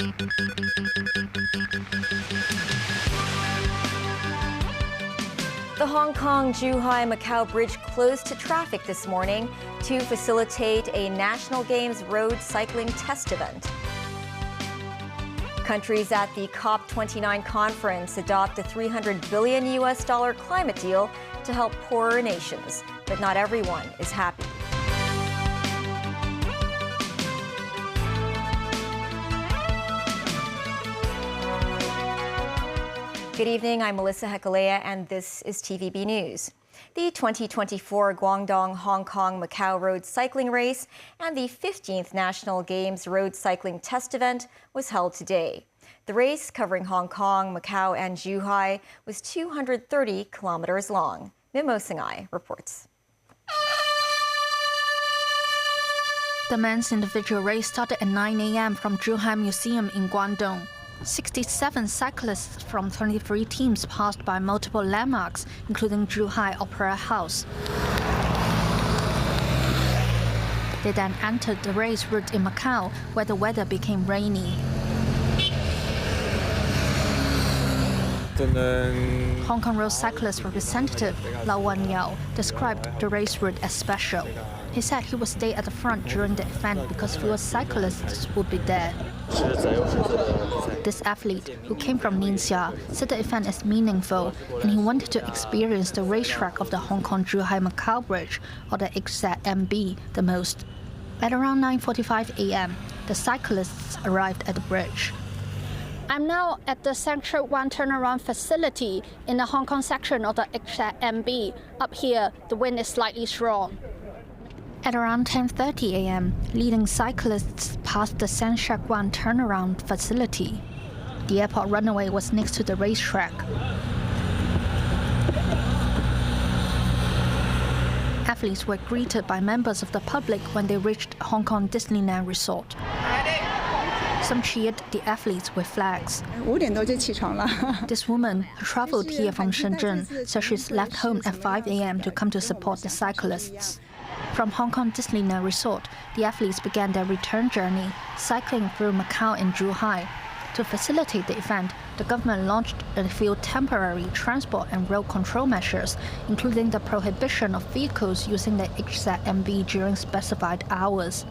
The Hong Kong-Zhuhai-Macau Bridge closed to traffic this morning to facilitate a National Games road cycling test event. Countries at the COP29 conference adopt a $300 billion climate deal to help poorer nations, but not everyone is happy. Good evening, I'm Melissa Hekalea, and this is TVB News. The 2024 Guangdong-Hong Kong-Macau Road Cycling Race and the 15th National Games Road Cycling Test Event was held today. The race, covering Hong Kong, Macau, and Zhuhai, was 230 kilometers long. Mimo Singai reports. The men's individual race started at 9 a.m. from Zhuhai Museum in Guangdong. 67 cyclists from 23 teams passed by multiple landmarks, including Zhuhai Opera House. They then entered the race route in Macau, where the weather became rainy. Hong Kong road cyclist representative Lau Wan Yao described the race route as special. He said he would stay at the front during the event because fewer cyclists would be there. This athlete, who came from Ningxia, said the event is meaningful and he wanted to experience the racetrack of the Hong Kong-Zhuhai-Macau Bridge, or the HZMB, the most. At around 9:45 a.m., the cyclists arrived at the bridge. I'm now at the Central One turnaround facility in the Hong Kong section of the HZMB. Up here, the wind is slightly strong. At around 10:30 a.m., leading cyclists passed the Sanshak One turnaround facility. The airport runway was next to the racetrack. Athletes were greeted by members of the public when they reached Hong Kong Disneyland Resort. Some cheered the athletes with flags. This woman, who traveled here from Shenzhen, said she's left home at 5 a.m. to come to support the cyclists. From Hong Kong Disneyland Resort, the athletes began their return journey, cycling through Macau and Zhuhai. To facilitate the event, the government launched a few temporary transport and road control measures, including the prohibition of vehicles using the HZMB during specified hours.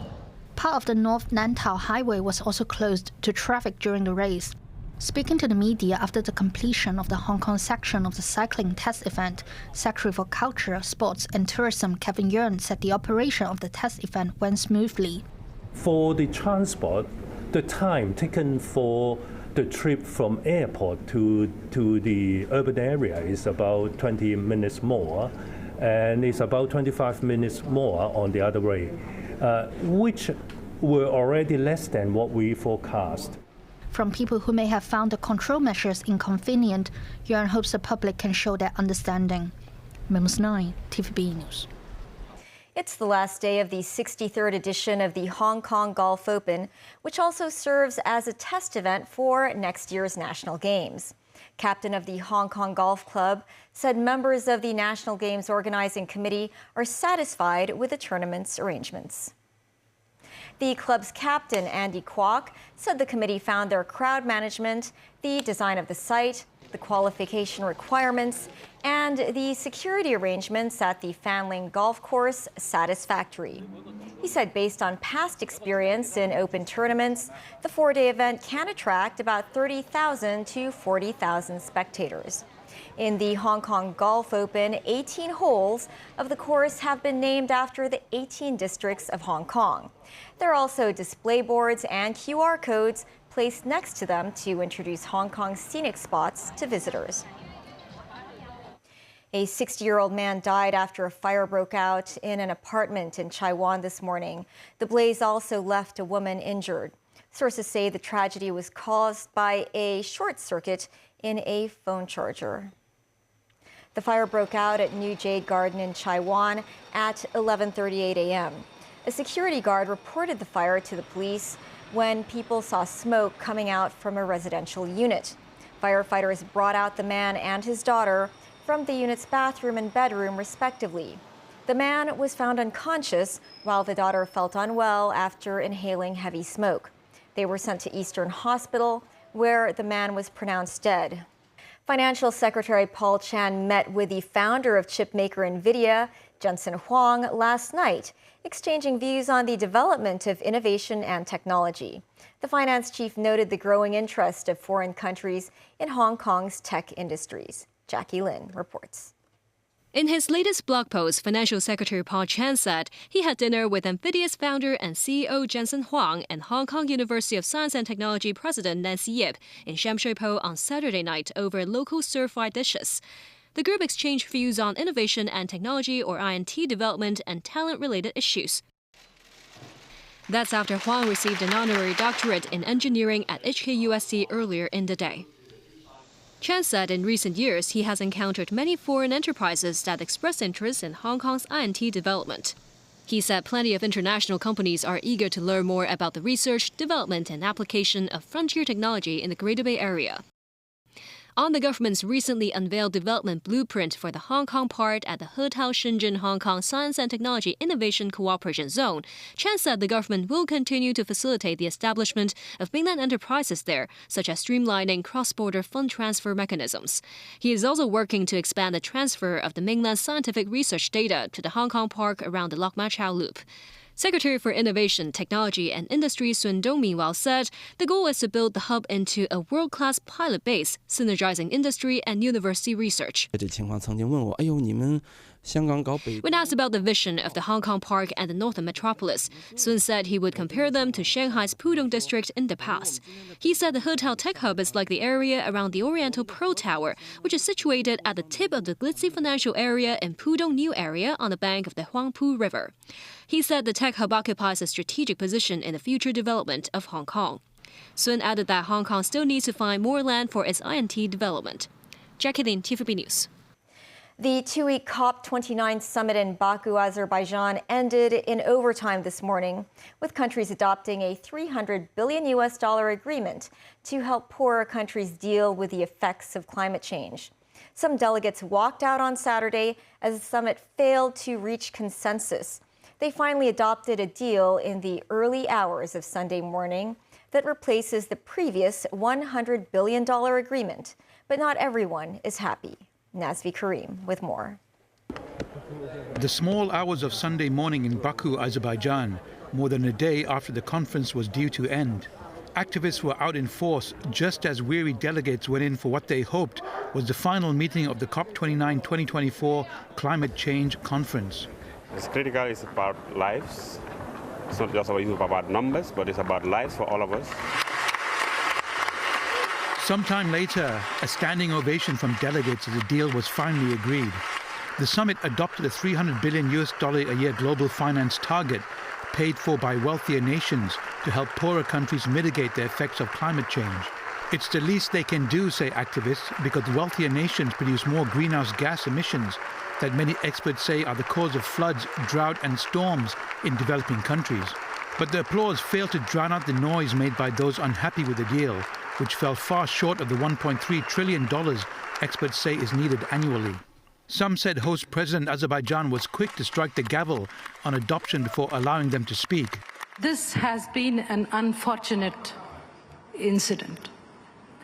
Part of the North Lantau Highway was also closed to traffic during the race. Speaking to the media after the completion of the Hong Kong section of the cycling test event, Secretary for Culture, Sports and Tourism Kevin Yeung said the operation of the test event went smoothly. For the transport, the time taken for the trip from airport to the urban area is about 20 minutes more, and it's about 25 minutes more on the other way, which were already less than what we forecast. From people who may have found the control measures inconvenient, Yuan hopes the public can show their understanding. Memos 9, TVB News. It's the last day of the 63rd edition of the Hong Kong Golf Open, which also serves as a test event for next year's National Games. Captain of the Hong Kong Golf Club said members of the National Games Organizing Committee are satisfied with the tournament's arrangements. The club's captain, Andy Kwok, said the committee found their crowd management, the design of the site, the qualification requirements, and the security arrangements at the Fanling Golf Course satisfactory. He said based on past experience in open tournaments, the four-day event can attract about 30,000 to 40,000 spectators. In the Hong Kong Golf Open, 18 holes of the course have been named after the 18 districts of Hong Kong. There are also display boards and QR codes placed next to them to introduce Hong Kong's scenic spots to visitors. A 60-year-old man died after a fire broke out in an apartment in Chai Wan this morning. The blaze also left a woman injured. Sources say the tragedy was caused by a short circuit in a phone charger. The fire broke out at New Jade Garden in Chai Wan at 11:38 a.m. A security guard reported the fire to the police when people saw smoke coming out from a residential unit. Firefighters brought out the man and his daughter from the unit's bathroom and bedroom, respectively. The man was found unconscious, while the daughter felt unwell after inhaling heavy smoke. They were sent to Eastern Hospital, where the man was pronounced dead. Financial Secretary Paul Chan met with the founder of chipmaker NVIDIA, Jensen Huang, last night, exchanging views on the development of innovation and technology. The finance chief noted the growing interest of foreign countries in Hong Kong's tech industries. Jackie Lin reports. In his latest blog post, Financial Secretary Paul Chan said he had dinner with NVIDIA's founder and CEO Jensen Huang and Hong Kong University of Science and Technology President Nancy Yip in Sham Shui Po on Saturday night over local stir-fried dishes. The group exchanged views on innovation and technology, or INT, development and talent-related issues. That's after Huang received an honorary doctorate in engineering at HKUST earlier in the day. Chan said in recent years he has encountered many foreign enterprises that express interest in Hong Kong's INT development. He said plenty of international companies are eager to learn more about the research, development and application of frontier technology in the Greater Bay Area. On the government's recently unveiled development blueprint for the Hong Kong part at the Hotel Shenzhen Hong Kong Science and Technology Innovation Cooperation Zone, Chan said the government will continue to facilitate the establishment of mainland enterprises there, such as streamlining cross-border fund transfer mechanisms. He is also working to expand the transfer of the mainland scientific research data to the Hong Kong park around the Lok Ma Chau Loop. Secretary for Innovation, Technology and Industry Sun Dong meanwhile said the goal is to build the hub into a world-class pilot base, synergizing industry and university research. When asked about the vision of the Hong Kong Park and the Northern Metropolis, Sun said he would compare them to Shanghai's Pudong district in the past. He said the Hotel Tech Hub is like the area around the Oriental Pearl Tower, which is situated at the tip of the glitzy financial area in Pudong New Area on the bank of the Huangpu River. He said the Tech Hub occupies a strategic position in the future development of Hong Kong. Sun added that Hong Kong still needs to find more land for its INT development. Jackie Lin, TVB News. The two-week COP29 summit in Baku, Azerbaijan ended in overtime this morning, with countries adopting a $300 billion agreement to help poorer countries deal with the effects of climate change. Some delegates walked out on Saturday as the summit failed to reach consensus. They finally adopted a deal in the early hours of Sunday morning that replaces the previous $100 billion agreement. But not everyone is happy. Nazvi Karim with more. The small hours of Sunday morning in Baku, Azerbaijan, more than a day after the conference was due to end. Activists were out in force just as weary delegates went in for what they hoped was the final meeting of the COP29 2024 Climate Change Conference. It's critical, it's about lives. It's not just about numbers, but it's about lives for all of us. Sometime later, a standing ovation from delegates as the deal was finally agreed. The summit adopted a $300 billion a year global finance target paid for by wealthier nations to help poorer countries mitigate the effects of climate change. It's the least they can do, say activists, because wealthier nations produce more greenhouse gas emissions that many experts say are the cause of floods, drought and storms in developing countries. But the applause failed to drown out the noise made by those unhappy with the deal, which fell far short of the $1.3 trillion experts say is needed annually. Some said host President Azerbaijan was quick to strike the gavel on adoption before allowing them to speak. This has been an unfortunate incident,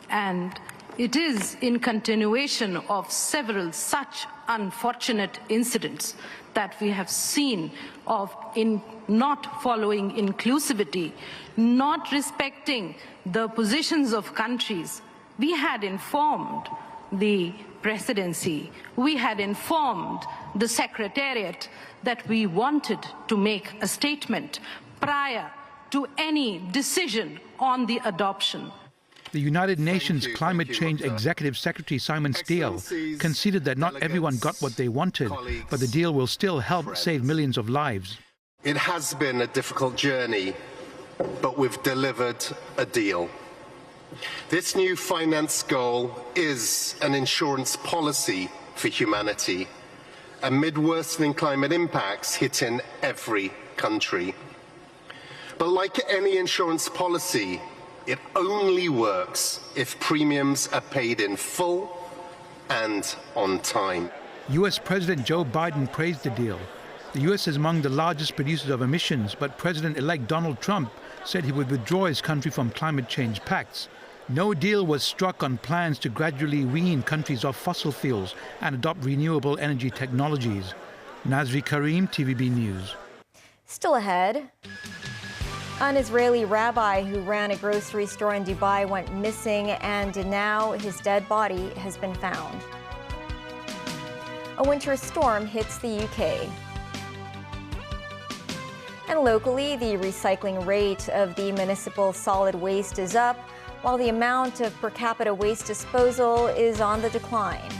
and it is in continuation of several such unfortunate incidents that we have seen of in not following inclusivity, not respecting the positions of countries. We had informed the presidency, we had informed the Secretariat that we wanted to make a statement prior to any decision on the adoption. The United Nations Climate Change Executive Secretary Simon Steele conceded that not everyone got what they wanted, but the deal will still help save millions of lives. It has been a difficult journey, but we've delivered a deal. This new finance goal is an insurance policy for humanity, amid worsening climate impacts hitting every country. But like any insurance policy, it only works if premiums are paid in full and on time. US President Joe Biden praised the deal. The US is among the largest producers of emissions, but President-elect Donald Trump said he would withdraw his country from climate change pacts. No deal was struck on plans to gradually wean countries off fossil fuels and adopt renewable energy technologies. Nazri Karim, TVB News. Still ahead, an Israeli rabbi who ran a grocery store in Dubai went missing, and now his dead body has been found. A winter storm hits the UK. And locally, the recycling rate of the municipal solid waste is up, while the amount of per capita waste disposal is on the decline.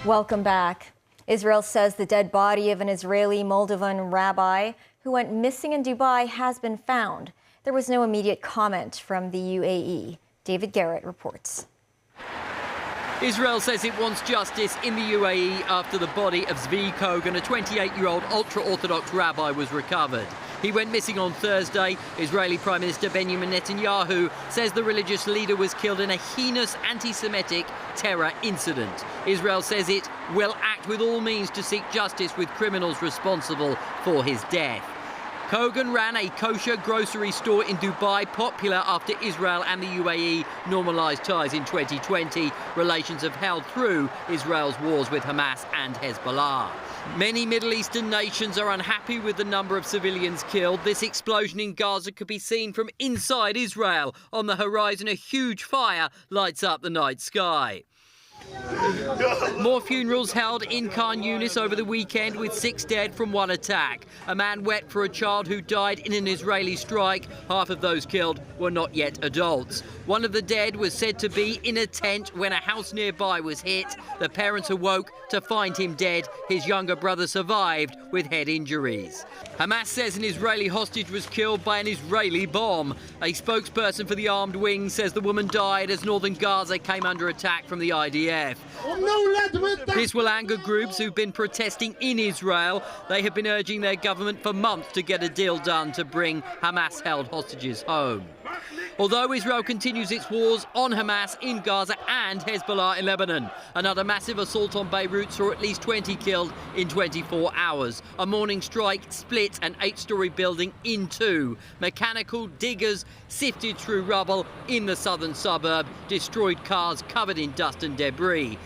Welcome back. Israel says the dead body of an Israeli Moldovan rabbi who went missing in Dubai has been found. There was no immediate comment from the UAE. David Garrett reports. Israel says it wants justice in the UAE after the body of Zvi Kogan, a 28-year-old ultra-Orthodox rabbi, was recovered. He went missing on Thursday. Israeli Prime Minister Benjamin Netanyahu says the religious leader was killed in a heinous anti-Semitic terror incident. Israel says it will act with all means to seek justice with criminals responsible for his death. Kogan ran a kosher grocery store in Dubai, popular after Israel and the UAE normalised ties in 2020. Relations have held through Israel's wars with Hamas and Hezbollah. Many Middle Eastern nations are unhappy with the number of civilians killed. This explosion in Gaza could be seen from inside Israel. On the horizon, a huge fire lights up the night sky. More funerals held in Khan Yunis over the weekend, with 6 dead from one attack. A man wept for a child who died in an Israeli strike. Half of those killed were not yet adults. One of the dead was said to be in a tent when a house nearby was hit. The parents awoke to find him dead. His younger brother survived with head injuries. Hamas says an Israeli hostage was killed by an Israeli bomb. A spokesperson for the armed wing says the woman died as northern Gaza came under attack from the IDF. This will anger groups who've been protesting in Israel. They have been urging their government for months to get a deal done to bring Hamas-held hostages home. Although Israel continues its wars on Hamas in Gaza and Hezbollah in Lebanon. Another massive assault on Beirut saw at least 20 killed in 24 hours. A morning strike split an 8-story building in two. Mechanical diggers sifted through rubble in the southern suburb, destroyed cars covered in dust and debris.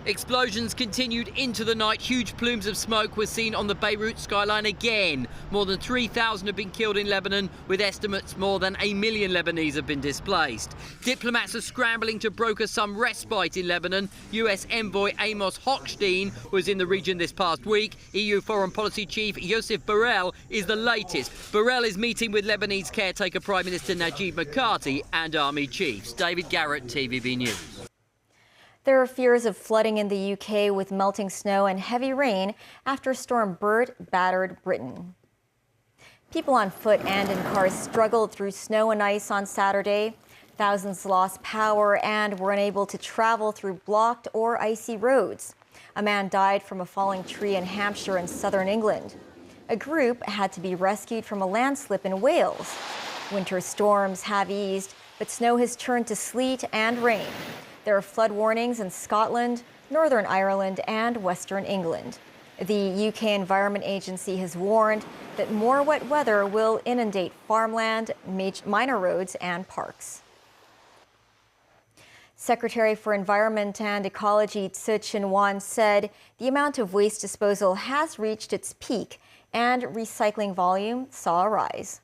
Explosions continued into the night. Huge plumes of smoke were seen on the Beirut skyline again. More than 3,000 have been killed in Lebanon, with estimates more than 1 million Lebanese have been displaced. Diplomats are scrambling to broker some respite in Lebanon. US envoy Amos Hochstein was in the region this past week. EU Foreign Policy Chief Joseph Borrell is the latest. Borrell is meeting with Lebanese caretaker Prime Minister Najib Mikati and army chiefs. David Garrett, TVB News. There are fears of flooding in the UK with melting snow and heavy rain after Storm Bert battered Britain. People on foot and in cars struggled through snow and ice on Saturday. Thousands lost power and were unable to travel through blocked or icy roads. A man died from a falling tree in Hampshire in southern England. A group had to be rescued from a landslip in Wales. Winter storms have eased, but snow has turned to sleet and rain. There are flood warnings in Scotland, Northern Ireland, and Western England. The UK Environment Agency has warned that more wet weather will inundate farmland, minor roads, and parks. Secretary for Environment and Ecology Tzu Chin-wan said the amount of waste disposal has reached its peak and recycling volume saw a rise.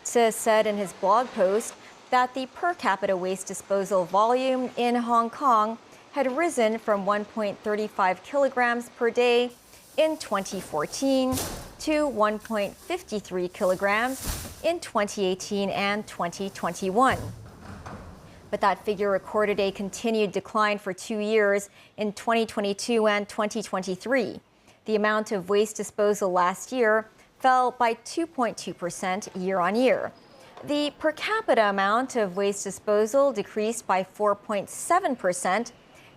Tzu said in his blog post that the per capita waste disposal volume in Hong Kong had risen from 1.35 kilograms per day in 2014 to 1.53 kilograms in 2018 and 2021. But that figure recorded a continued decline for 2 years in 2022 and 2023. The amount of waste disposal last year fell by 2.2% year on year. The per capita amount of waste disposal decreased by 4.7%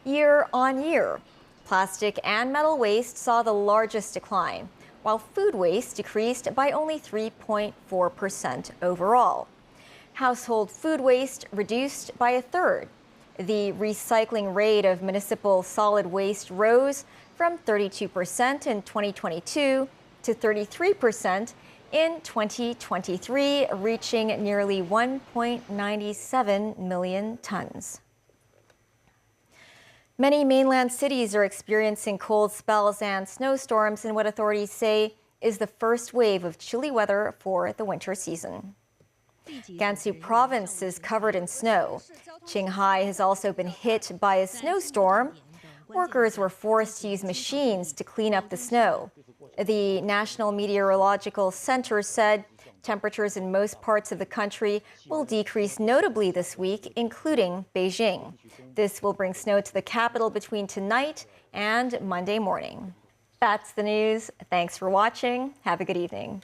year on year. Plastic and metal waste saw the largest decline, while food waste decreased by only 3.4% overall. Household food waste reduced by a third. The recycling rate of municipal solid waste rose from 32% in 2022 to 33% in 2023, reaching nearly 1.97 million tons. Many mainland cities are experiencing cold spells and snowstorms in what authorities say is the first wave of chilly weather for the winter season. Gansu province is covered in snow. Qinghai has also been hit by a snowstorm. Workers were forced to use machines to clean up the snow. The National Meteorological Center said temperatures in most parts of the country will decrease notably this week, including Beijing. This will bring snow to the capital between tonight and Monday morning. That's the news. Thanks for watching. Have a good evening.